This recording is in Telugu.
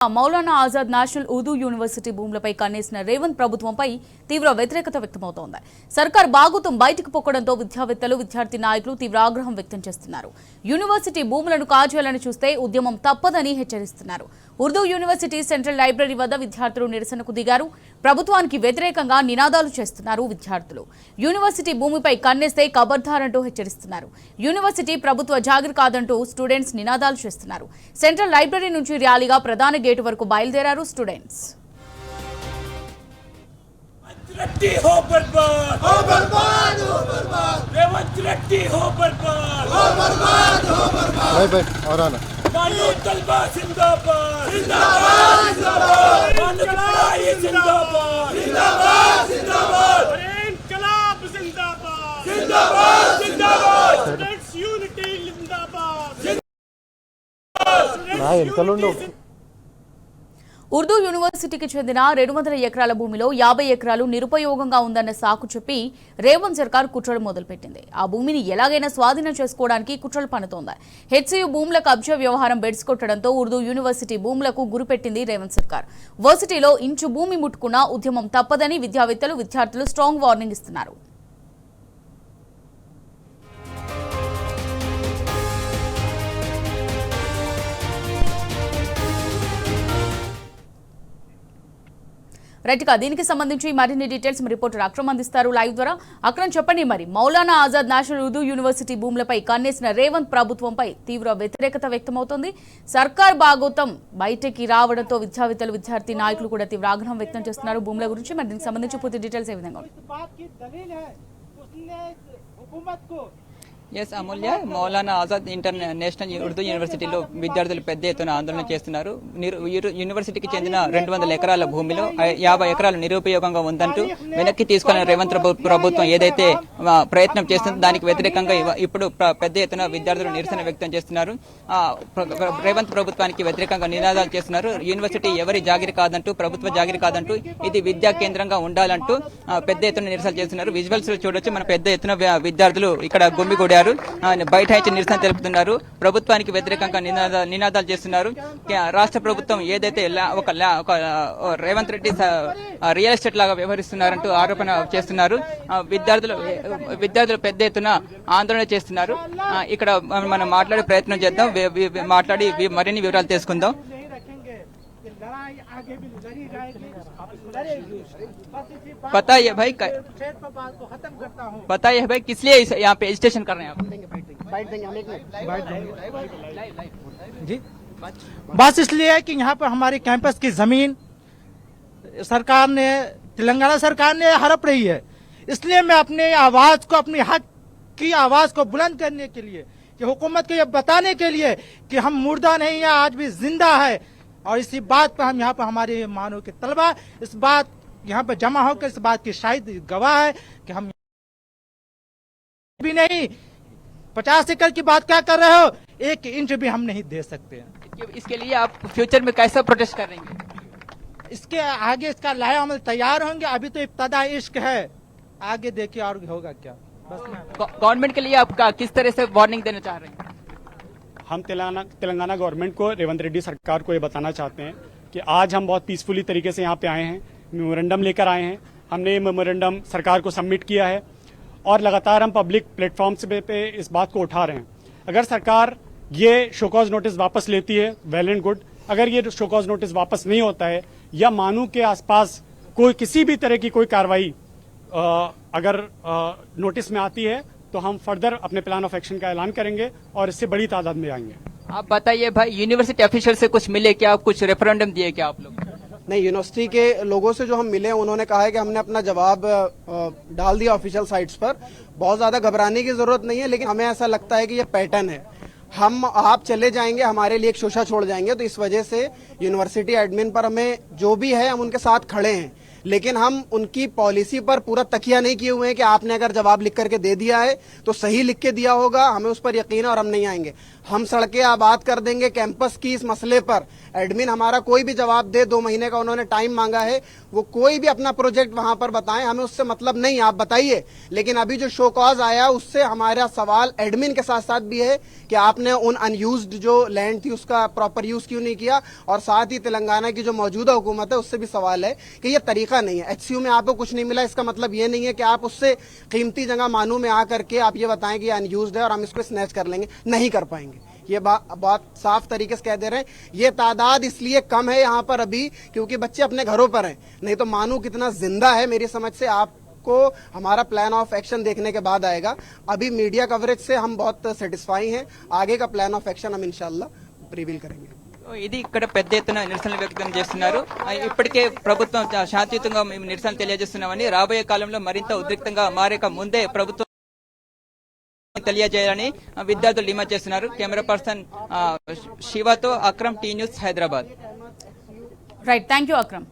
మౌలానా ఆజాద్ నేషనల్ ఉర్దూ యూనివర్సిటీ భూములపై కన్నేసిన రేవంత్ ప్రభుత్వంపై తీవ్ర వ్యతిరేకత వ్యక్తమవుతోంది. సర్కార్ బాగుతం బయటకు పొక్కడంతో విద్యావేత్తలు, విద్యార్థి నాయకులు తీవ్ర ఆగ్రహం వ్యక్తం చేస్తున్నారు. యూనివర్సిటీ భూములను కాజేయాలని చూస్తే ఉద్యమం తప్పదని హెచ్చరిస్తున్నారు. ఉర్దూ యూనివర్సిటీ సెంట్రల్ లైబ్రరీ వద్ద విద్యార్థులు నిరసనకు దిగారు. ప్రభుత్వానికి వ్యతిరేకంగా నినాదాలు చేస్తున్నారు విద్యార్థులు. యూనివర్సిటీ భూమిపై కన్నేస్తే ఖబర్దార్ అంటూ హెచ్చరిస్తున్నారు. యూనివర్సిటీ ప్రభుత్వ జాగిర్ కాదంటూ స్టూడెంట్స్ నినాదాలు చేస్తున్నారు. సెంట్రల్ లైబ్రరీ నుంచి ర్యాలీగా ప్రధాన గేటు వరకు బయలుదేరారు స్టూడెంట్స్. ఉర్దూ యూనివర్సిటీకి చెందిన 200 ఎకరాల భూమిలో 50 ఎకరాలు నిరుపయోగంగా ఉందన్న సాకు చెప్పి రేవంత్ సర్కార్ కుట్రలు మొదలుపెట్టింది. ఆ భూమిని ఎలాగైనా స్వాధీనం చేసుకోవడానికి కుట్రలు పన్నుతోంది. హెచ్సియు భూముల కబ్జా వ్యవహారం బెడ్స్ కొట్టడంతో ఉర్దూ యూనివర్సిటీ భూములకు గురిపెట్టింది రేవంత్ సర్కార్. వర్సిటీలో ఇంచు భూమి ముట్టుకున్నా ఉద్యమం తప్పదని విద్యావేత్తలు, విద్యార్థులు స్ట్రాంగ్ వార్నింగ్ ఇస్తున్నారు. రైట్గా దీనికి సంబంధించి మరిన్ని డీటెయిల్స్ రిపోర్టర్ అక్రమ్ అందిస్తారు లైవ్ ద్వారా. అక్రమ్, చెప్పండి, మరి మౌలానా ఆజాద్ నేషనల్ ఉర్దూ యూనివర్సిటీ భూములపై కన్నేసిన రేవంత్ ప్రభుత్వంపై తీవ్ర వ్యతిరేకత వ్యక్తమవుతోంది. సర్కార్ బాగోతం బయటకి రావడంతో విద్యావేత్తలు, విద్యార్థి నాయకులు కూడా తీవ్ర ఆగ్రహం వ్యక్తం చేస్తున్నారు భూముల గురించి. మరి దీనికి సంబంధించి పూర్తి డీటెయిల్స్ ఏ విధంగా ఎస్ అమూల్య, మౌలానా ఆజాద్ నేషనల్ ఉర్దూ యూనివర్సిటీలో విద్యార్థులు పెద్ద ఎత్తున ఆందోళన చేస్తున్నారు. యూనివర్సిటీకి చెందిన 200 ఎకరాల భూమిలో 50 ఎకరాలు నిరుపయోగంగా ఉందంటూ వెనక్కి తీసుకున్న రేవంత్ ప్రభుత్వం ఏదైతే ప్రయత్నం చేస్తుందో దానికి వ్యతిరేకంగా ఇప్పుడు పెద్ద ఎత్తున విద్యార్థులు నిరసన వ్యక్తం చేస్తున్నారు. రేవంత్ ప్రభుత్వానికి వ్యతిరేకంగా నినాదాలు చేస్తున్నారు. యూనివర్సిటీ ఎవరి జాగిరి కాదంటూ, ప్రభుత్వ జాగిరి కాదంటూ, ఇది విద్యా కేంద్రంగా ఉండాలంటూ పెద్ద ఎత్తున నిరసన చేస్తున్నారు. విజువల్స్ చూడొచ్చు, మన పెద్ద ఎత్తున విద్యార్థులు ఇక్కడ గుమ్మిగూడారు, బైఠాయించి నిరసన తెలుపుతున్నారు. ప్రభుత్వానికి వ్యతిరేకంగా నినాదాలు చేస్తున్నారు. రాష్ట్ర ప్రభుత్వం ఏదైతే ఒక రేవంత్ రెడ్డి రియల్ ఎస్టేట్ లాగా వ్యవహరిస్తున్నారంటూ ఆరోపణ చేస్తున్నారు. విద్యార్థులు పెద్ద ఎత్తున ఆందోళన చేస్తున్నారు. ఇక్కడ మనం మాట్లాడే ప్రయత్నం చేద్దాం, మాట్లాడి మరిన్ని వివరాలు తెలుసుకుందాం. बताइए भाई किस लिए यहाँ पे एजिटेशन कर रहे हैं आप? जी, बस इसलिए है कि यहाँ पर हमारे कैंपस की जमीन सरकार ने, तेलंगाना सरकार ने हड़प रही है. इसलिए मैं अपने आवाज को, अपनी हक की आवाज को बुलंद करने के लिए, कि हुकूमत को ये बताने के लिए कि हम मुर्दा नहीं है, आज भी जिंदा है. और इसी बात पर हम यहाँ पर हमारे मानो के तलबा इस बात यहाँ पर जमा होकर इस बात की शायद गवाह है कि हम भी नहीं 50 एकड़ की बात क्या कर रहे हो, 1 इंच भी हम नहीं दे सकते हैं. इसके लिए आप फ्यूचर में कैसा प्रोटेस्ट करेंगे? इसके आगे इसका लाया अमल तैयार होंगे. अभी तो इब्तदा इश्क है, आगे देखिए और होगा क्या. बस गवर्नमेंट के लिए आप किस तरह से वार्निंग देना चाह रहे हैं? हम तेलंगाना गवर्नमेंट को, रेवंत रेड्डी सरकार को ये बताना चाहते हैं कि आज हम बहुत पीसफुली तरीके से यहाँ पे आए हैं, मेमोरेंडम लेकर आए हैं. हमने ये मेमोरेंडम सरकार को सबमिट किया है और लगातार हम पब्लिक प्लेटफॉर्म्स पे इस बात को उठा रहे हैं. अगर सरकार ये शोकॉज नोटिस वापस लेती है, वेल एंड गुड. अगर ये शोकॉज नोटिस वापस नहीं होता है या मानू के आसपास कोई किसी भी तरह की कोई कार्रवाई अगर नोटिस में आती है तो हम फर्दर अपने प्लान ऑफ एक्शन का ऐलान करेंगे और इससे बड़ी तादाद में आएंगे. आप बताइए भाई, यूनिवर्सिटी ऑफिशियल से कुछ मिले क्या, कुछ रेफरेंडम दिए क्या आप लोग? नहीं, यूनिवर्सिटी के लोगों से जो हम मिले उन्होंने कहा है कि हमने अपना जवाब डाल दिया ऑफिशियल साइट्स पर. बहुत ज्यादा घबराने की जरूरत नहीं है, लेकिन हमें ऐसा लगता है कि ये पैटर्न है. आप चले जाएंगे, हमारे लिए एक शोषा छोड़ जाएंगे. तो इस वजह से यूनिवर्सिटी एडमिन पर हमें जो भी है हम उनके साथ खड़े हैं, लेकिन हम उनकी पॉलिसी पर पूरा तकिया नहीं किए हुए हैं कि आपने अगर जवाब लिख करके दे दिया है तो सही लिख के दिया होगा, हमें उस पर यकीन है और हम नहीं आएंगे. हम सड़कें आबाद कर देंगे कैंपस की इस मसले पर, एडमिन हमारा कोई भी जवाब दे, 2 महीने का उन्होंने टाइम मांगा है, वो कोई भी अपना प्रोजेक्ट वहां पर बताएं, हमें उससे मतलब नहीं, आप बताइए। लेकिन अभी जो शो कॉज आया उससे हमारा सवाल एडमिन के साथ साथ भी है कि आपने उन अनयूज्ड जो लैंड थी उसका प्रॉपर यूज क्यों नहीं किया, और साथ ही तेलंगाना की जो मौजूदा हुकूमत है उससे भी सवाल है कि ये तरीका नहीं है। एचसीयू में आपको कुछ नहीं मिला, इसका मतलब ये नहीं है कि आप उससे कीमती जगह मानू में आकर के आप ये बताएं कि ये अनयूज्ड है और हम इसको स्नैच कर लेंगे, नहीं कर पाएंगे। ये बात साफ तरीके से कह दे रहे हैं। ये तादाद इसलिए कम है यहाँ पर अभी क्योंकि बच्चे अपने घरों पर हैं, नहीं तो मानू कितना जिंदा है मेरी समझ से आपको हमारा प्लान ऑफ एक्शन देखने के बाद आएगा। अभी मीडिया कवरेज से हम बहुत सेटिस्फाई हैं, आगे का प्लान ऑफ एक्शन हम इंशाल्लाह रिवील करेंगे। ఇది ఇక్కడ పెద్ద ఎత్తున నిరసనలు వ్యక్తం చేస్తున్నారు. ఇప్పటికే ప్రభుత్వం శాంతియుతంగా మేము నిరసన తెలియజేస్తున్నామని, రాబోయే కాలంలో మరింత ఉద్రిక్తంగా మారేక ముందే ప్రభుత్వం తెలియజేయాలని విద్యార్థులు డిమాండ్ చేస్తున్నారు. కెమెరా పర్సన్ శివతో Akram, T news, Hyderabad. Right, thank you Akram.